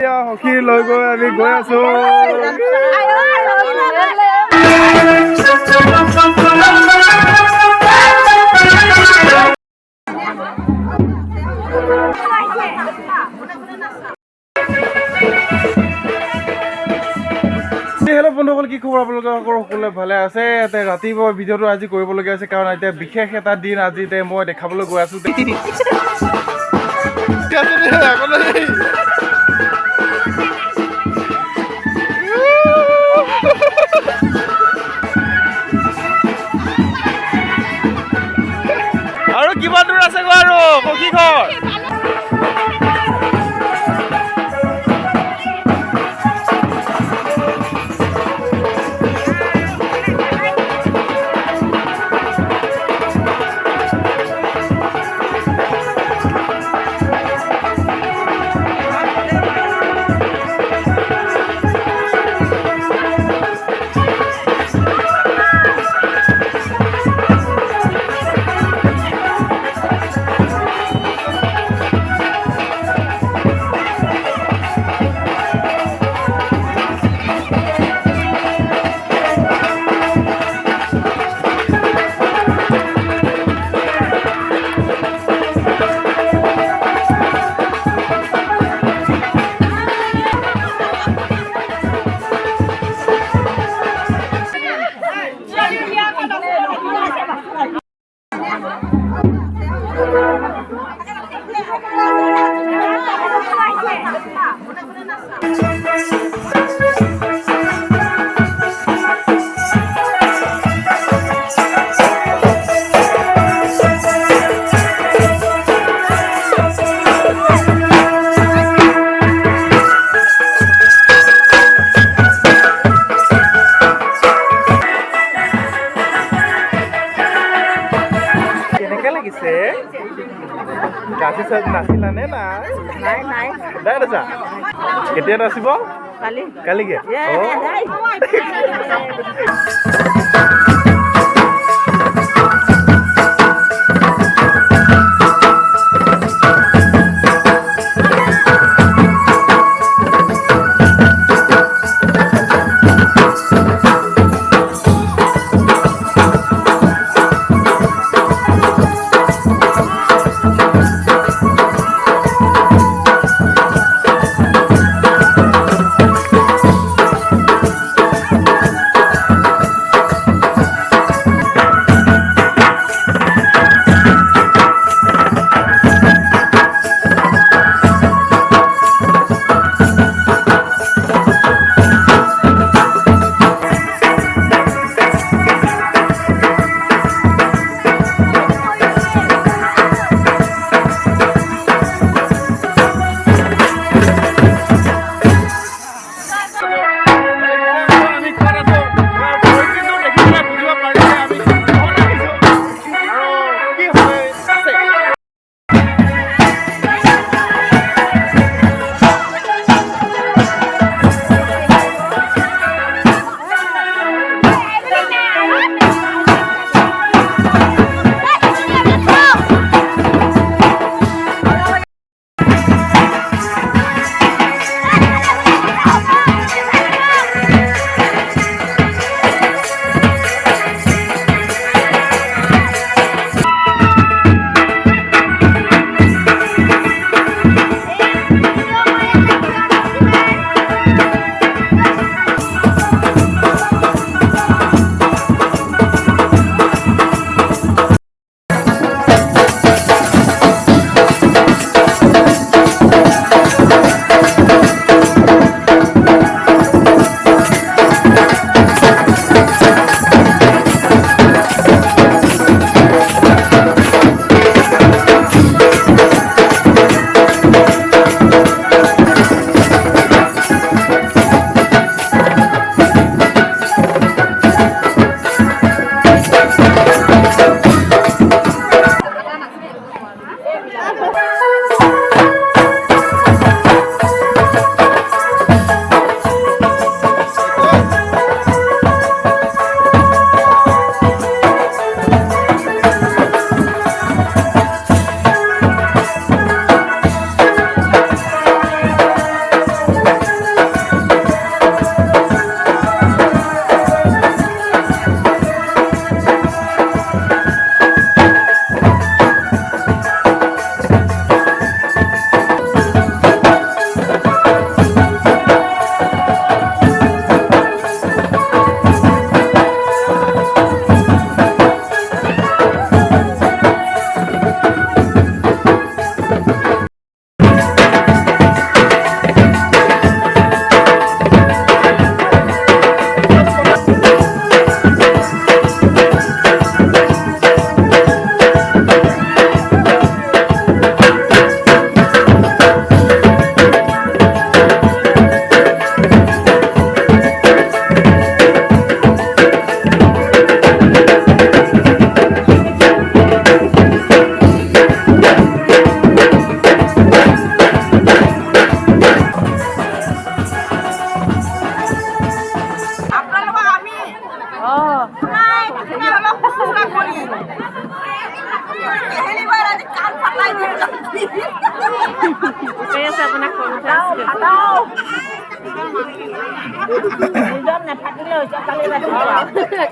সখী লৈ গৈ আমি গৈ আছো হেল্ল' বন্ধুসকল, কি খবৰ আপোনালোকৰ সকলোৱে ভালে আছে? ৰাতিপুৱা ভিডিঅ'টো আজি কৰিবলগীয়া আছে কাৰণ এতিয়া বিশেষ এটা দিন আজি মই দেখাবলৈ গৈ আছো। আৰু কিমান দূৰ আছে গৈ আৰু সখী ঘৰ? নাচিছা নাচিলানে নাই? নাই নাচা। কেতিয়া নাচিব? কালিকে?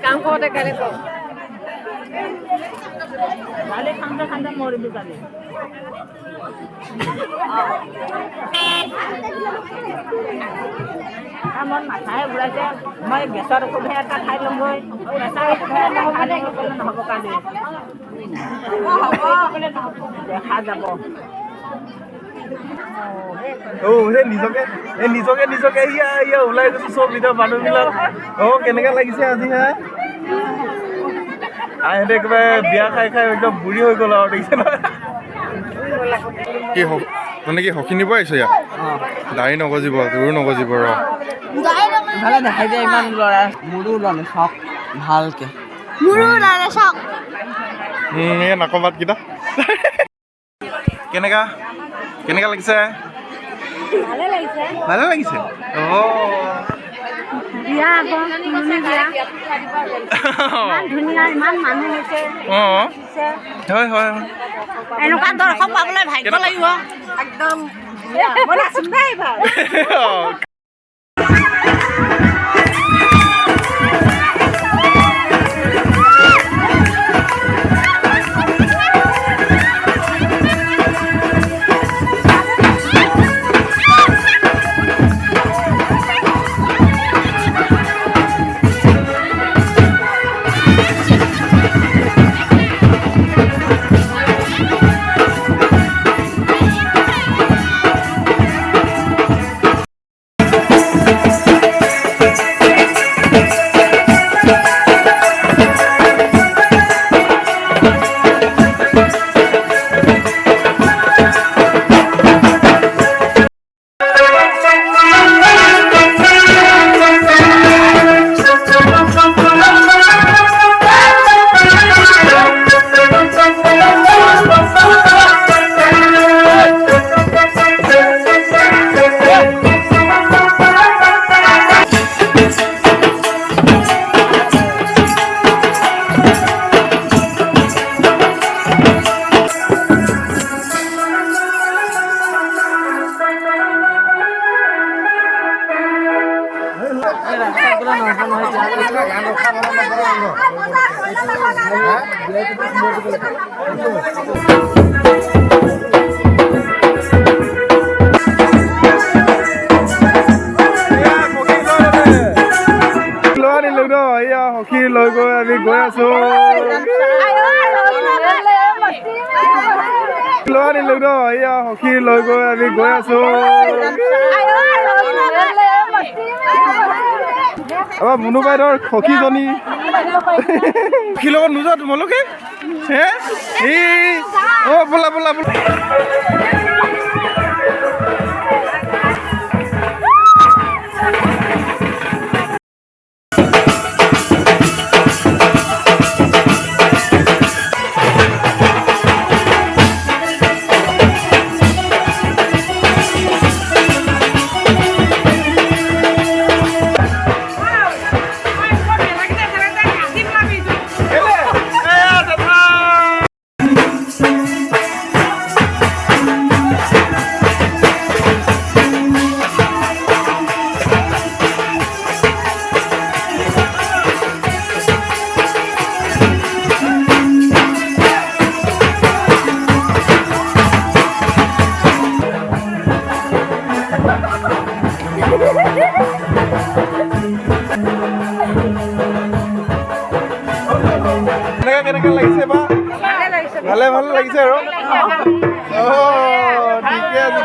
কাম কৰোঁতে কালি কওঁ কালি ঠাণ্ডা ঠাণ্ডা মৰিবি কালি মন মাথাহে ঘূৰাইছে মই গেছৰ ঔষধে এটা খাই ল'মগৈ প্ৰেছাৰ ঔষধে এটা খাই ল'লে নহ'ব কালি দেখা যাব নিজকে ইয়া ওলাই গৈছো চব এতিয়া মানুহবিলাক কেনেকৈ লাগিছে আজি হে আহেঁতে একেবাৰে বিয়া খাই খাই একদম বুঢ়ী হৈ গ'ল আৰু দেখিছে নহয় কি মানে কি সখি নিব আহিছ ইয়াত দাড়ি নগজিব তোৰো নগজিব ৰ ভালে দেখাই দিয়ে ইমান ল'ৰা মোৰো ল'লে চক ভালকে এই নাকবাতকেইটা কেনেকা লাগিছে ভালে লাগিছে বিয়া আকৌ বিয়া ইমান ধুনীয়া ইমান মানুহ হৈছে হয় এনেকুৱা দৰ্শক পাবলৈ ভাগ্য লাগিব একদম মই নাচিম দেই এইবাৰ সখী লৈ গৈ আমি গৈ আছো আনিলো ন এয়া সখী লৈ গৈ আমি গৈ আছো আমাৰ মুনু বাইদেউৰ সখীজনী সখীৰ লগত নোযোৱা তোমালোকে হে বলা বলা বলা কেনেকে লাগিছে বা ভালে ভালে লাগিছে আৰু ঠিকে আছে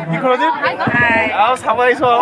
কি খৰজিত আৰু চাব আহিছো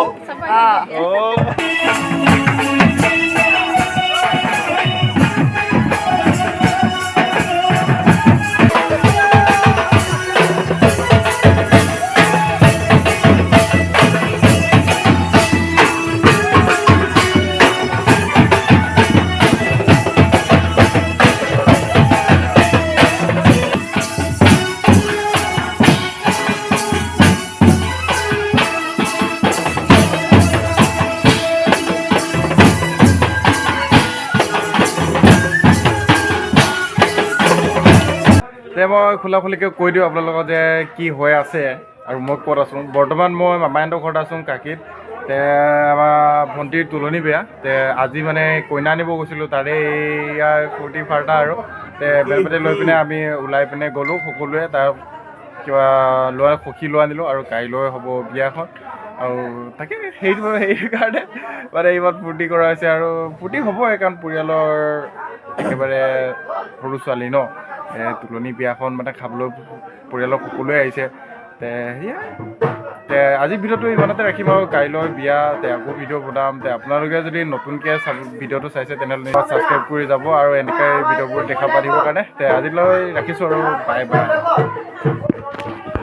এতিয়া মই খোলাখুলিকৈ কৈ দিওঁ আপোনালোকক যে কি হৈ আছে আৰু মই ক'ত আছোঁ। বৰ্তমান মই মামাহঁতৰ ঘৰত আছোঁ কাকীত। আমাৰ ভণ্টিৰ তুলনি বিয়া। আজি মানে কইনা আনিব গৈছিলোঁ, তাৰে ইয়াৰ ফূৰ্তি ফাৰ্তা আৰু বেলপাতি লৈ পিনে আমি ওলাই পিনে গ'লোঁ সকলোৱে। তাৰ কিবা সখী লোৱা আনিলোঁ আৰু কাইলৈ হ'ব বিয়াখন। আৰু তাকে সেইকাৰণে মানে ইমান ফূৰ্তি কৰা হৈছে আৰু ফূৰ্তি হ'বই, কাৰণ পৰিয়ালৰ একেবাৰে সৰু ছোৱালী ন, তুলনি বিয়াখন মানে খাবলৈ পৰিয়ালৰ সকলোৱে আহিছে। সেয়া আজিৰ ভিডিঅ'টো ইমানতে ৰাখিম আৰু কাইলৈ বিয়া আকৌ ভিডিঅ' বনাম। আপোনালোকে যদি নতুনকৈ ভিডিঅ'টো চাইছে তেনেহ'লে ছাবস্ক্ৰাইব কৰি যাব আৰু এনেকৈ ভিডিঅ'বোৰ দেখা পাই থাকিবৰ কাৰণে। আজিলৈ ৰাখিছোঁ আৰু বাই বাই।